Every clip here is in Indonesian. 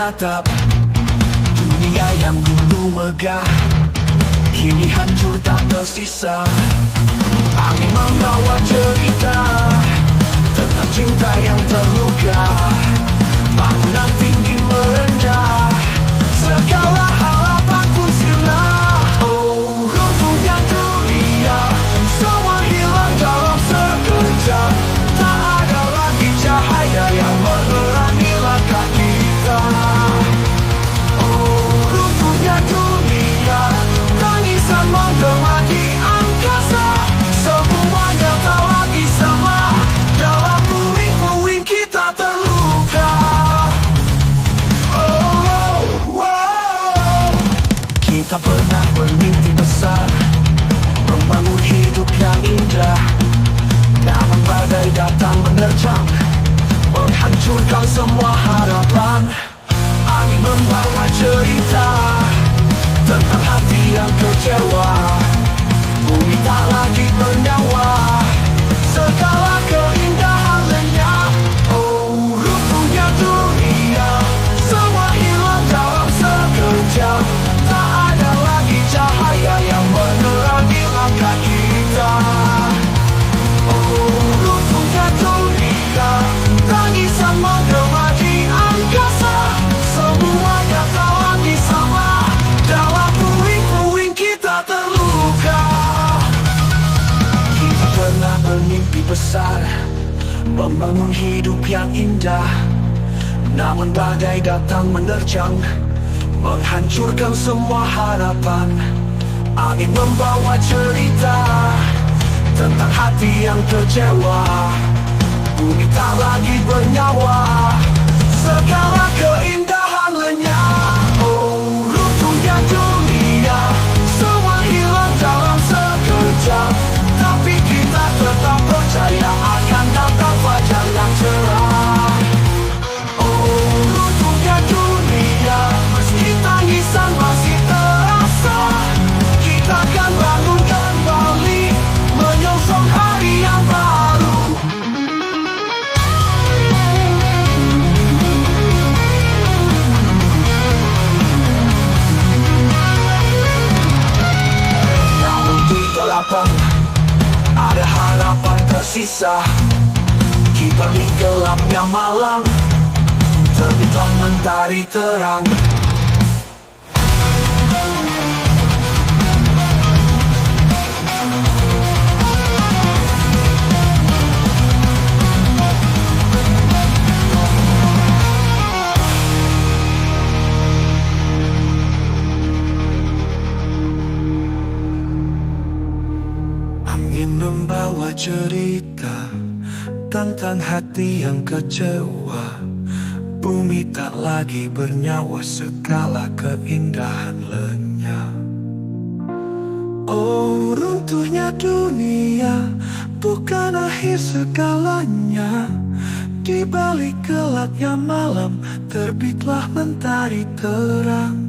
menatap dunia yang dulu megah, kini hancur tak tersisa. Angin membawa cerita tentang cinta yang terluka. Bangunan tinggi merendah, segala harapan pun sirna. Oh, runtuhnya dunia, semua hilang dalam sekejap. Tak ada lagi cahaya yang menerangi langkah kita. Oh, runtuhnya dunia, tangisan menggema di angkasa. Semuanya tak lagi sama, dalam puing-puing kita terluka. Oh, wow. Kita pernah bermimpi besar, membangun hidup yang indah. Namun badai datang menerjang, menghancurkan semua harapan. Angin membawa cerita tentang hati yang kecewa. Bumi tak lagi bernyawa, segala keindahan lenyap. Oh, runtuhnya dunia, semua hilang dalam sekejap. Tak ada lagi cahaya yang menerangi langkah kita. Oh, runtuhnya dunia, tangisan menggema di angkasa. Semuanya tak lagi sama, dalam puing-puing kita terluka. Kita pernah bermimpi besar, membangun hidup yang indah. Namun badai datang menerjang, menghancurkan semua harapan. Angin membawa cerita tentang hati yang kecewa. Bumi tak lagi bernyawa, segala keindahan lenyap. Oh, runtuhnya dunia, semua hilang dalam sekejap. Tapi kita tetap percaya akan datang fajar yang cerah. Oh, runtuhnya dunia, meski tangisan masih terasa. Kita akan bangun kembali, menyongsong hari yang baru. Namun di gelapang ada harapan tersisa. Kibarnya gelapnya malam, terbitlah mentari terang. Angin membawa cerita tentang hati yang kecewa. Bumi tak lagi bernyawa, segala keindahan lenyap. Oh, runtuhnya dunia bukan akhir segalanya. Di balik gelapnya malam, terbitlah mentari terang.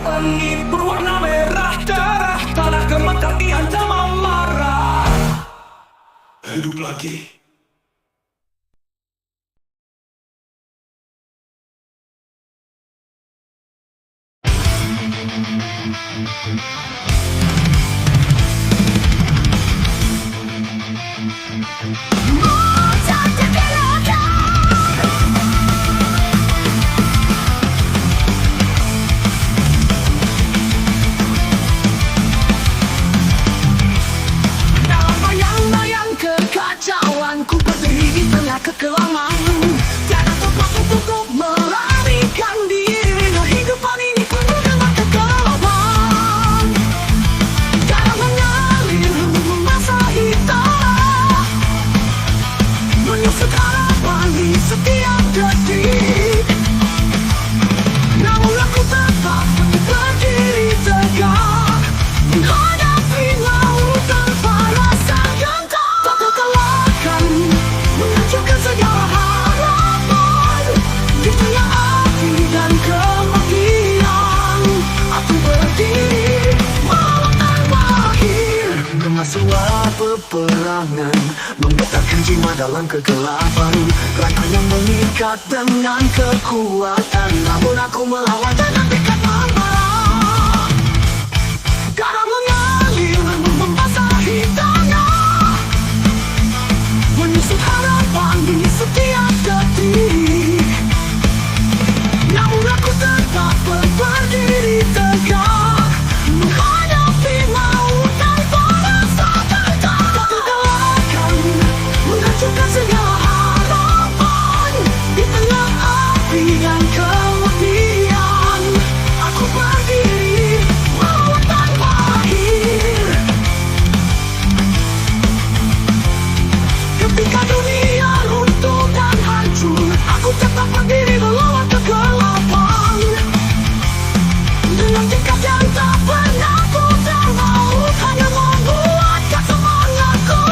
Langit berwarna merah darah, tanah gemetar dihantam amarah. Hidup lagi. Dalam bayang-bayang kekacauan, ku berdiri di tengah kekelaman. Tiada tempat untukku melarikan diri. Kehidupan ini penuh dengan kegelapan. Darah mengalir masa hitam, menyusut harapan di setiap detik. Namun aku tetap berdiri tegak, menghadapi laut tanpa rasa gentar. Tak terkalahkan, menghancurkan segala harapan. Di tengah api dan kematian, aku berdiri melawan tanpa akhir. Dengan suara peperangan membentangkan jiwa dalam kegelapan. Rantai yang mengikat dengan kekuatan, namun aku melawan dengan tekad membara. Darah mengalir membasahi tanah, menyusut harapan di setiap detik. Namun aku tetap berdiri tegak, menghadapi maut tanpa rasa gentar. Tak terkalahkan, menghancurkan segala harapan. Di tengah api dan kematian, aku berdiri melawan tanpa akhir. Ketika dunia runtuh dan hancur, aku tetap berdiri melawan kegelapan. Dengan tekad yang tak pernah pudar, maut hanya menguatkan semangatku.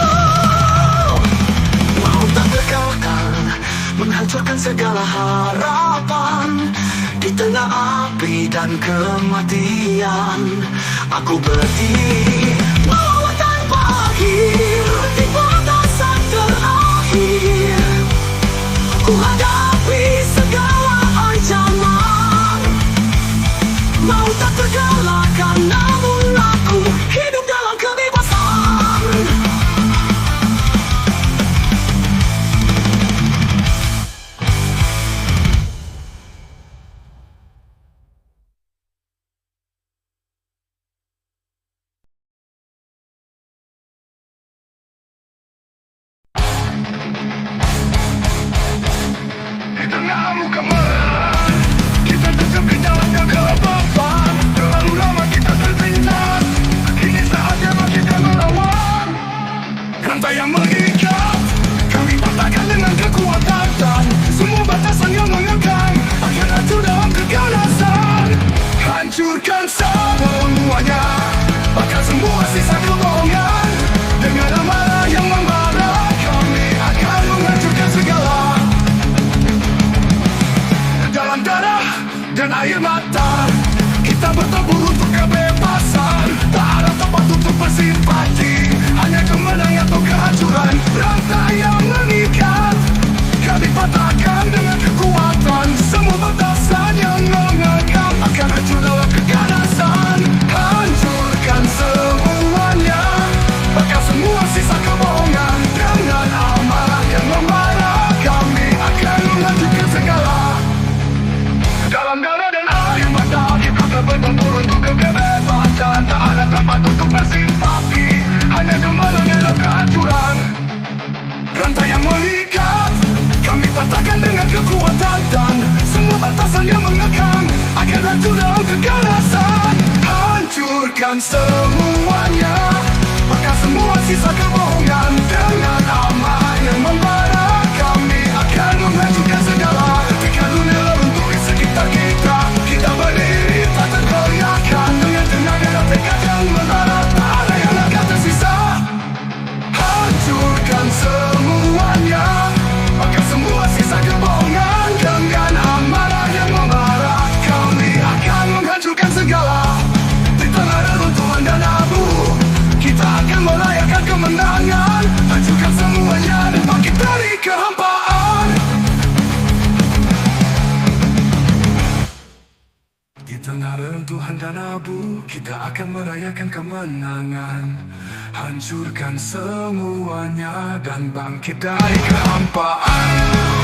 Maut tak terkalahkan, menghancurkan segala harapan. Di tengah api dan kematian, aku berdiri melawan tanpa akhir. Di batasan terakhir, ku hadapi segala ancaman. Maut tak terkalahkan, namun aku hidup dalam kebebasan. Di tengah muka merah, kita tetap di dalam kegelapan. Terlalu lama kita tertindas, kini saatnya kita melawan. Rantai yang mengikat, kami patahkan dengan kekuatan. Dan semua batasan yang mengekang akan hancur dalam keganasan. Hancurkan semuanya, bakal semua sisa kebohongan. Dengan amarah yang membara, kami akan menghancurkan segala. Dalam darah dan air mata, kita bertempur untuk kebebasan. Tak ada tempat untuk bersimpati, hanya kemenangan atau kehancuran. Rantai yang mengikat, kami patahkan dengan kekuatan. Semua batasan yang mengekang akan hancur dalam keganasan. Hancurkan semuanya, bakal semua sisa kebohongan. Dengan amarah yang membara, kami akan menghancurkan segala. Dalam darah dan air mata, kita bertempur untuk kebebasan. Tak ada tempat untuk bersimpati, hanya kemenangan dan kehancuran. Rantai yang mengikat, kami patahkan dengan kekuatan. Dan semua batasan yang mengekang akan hancur dalam keganasan. Hancurkan semuanya, bakal semua sisa kebohongan. Dengan amarah yang membara, kami akan menghancurkan segala. Ketika dunia runtuh di sekitar kita, kita berdiri tak tergoyahkan. Dengan tenaga dan tekad yang membara, tak ada yang akan tersisa. Hancurkan semuanya, bakal semua sisa kebohongan. Dengan amarah yang membara, kami akan menghancurkan segala. segala. Di tengah reruntuhan dan abu, kita akan merayakan kemenangan. Hancurkan semuanya dan bangkit dari kehampaan. Di tengah reruntuhan dan abu, kita akan merayakan kemenangan. Hancurkan semuanya dan bangkit dari kehampaan.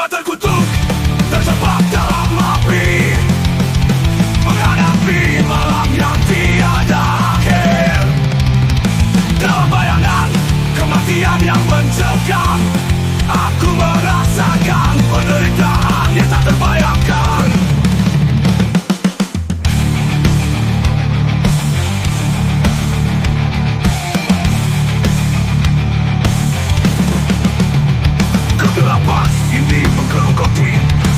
terkutuk, terjebak dalam api, menghadapi malam yang tiada akhir. Dalam bayangan kematian yang mencekam, aku merasakan penderitaan yang tak terbayangkan. Kegelapan ini menggerogoti,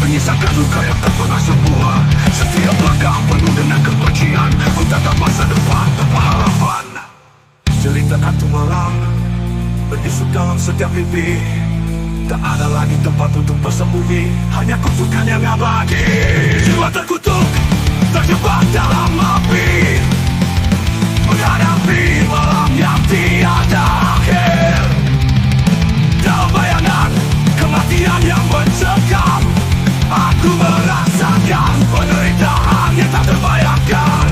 menyisakan luka yang tak pernah sembuh. Setiap langkah penuh dengan kebencian, menatap masa depan tanpa harapan. Cerita hantu malam menyusup dalam setiap mimpi. Tak ada lagi tempat untuk bersembunyi, hanya kutukan yang abadi. Jiwa terkutuk, terjebak dalam api, menghadapi malam yang tiada akhir. Dalam bayangan kematian yang mencekam, aku merasakan penderitaan yang tak terbayangkan.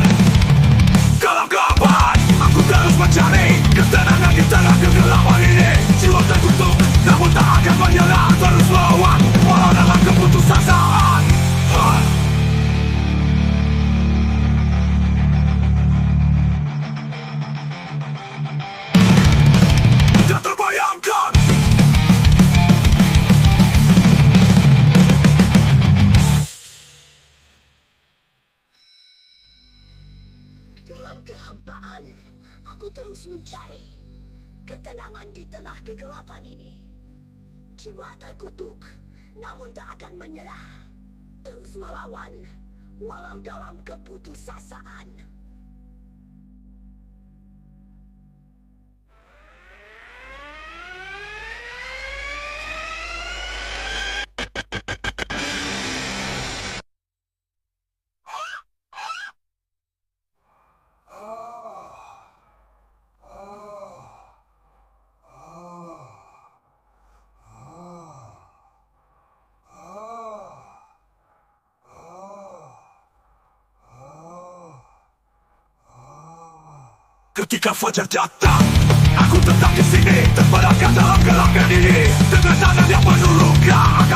Gelap-gelapan, aku terus mencari ketenangan di tengah kegelapan ini. Jiwa terkutuk, namun tak akan menyerah, terus melawan walau dalam keputusasaan. Tak terbayangkan. Dalam kehampaan, aku terus mencari ketenangan di tengah kegelapan ini. Jiwa terkutuk, namun tak akan menyerah, terus melawan walau dalam keputusasaan. Ketika fajar datang, aku tetap di sini, terperangkap dalam gelapnya ini, dengan tangan yang penuh luka.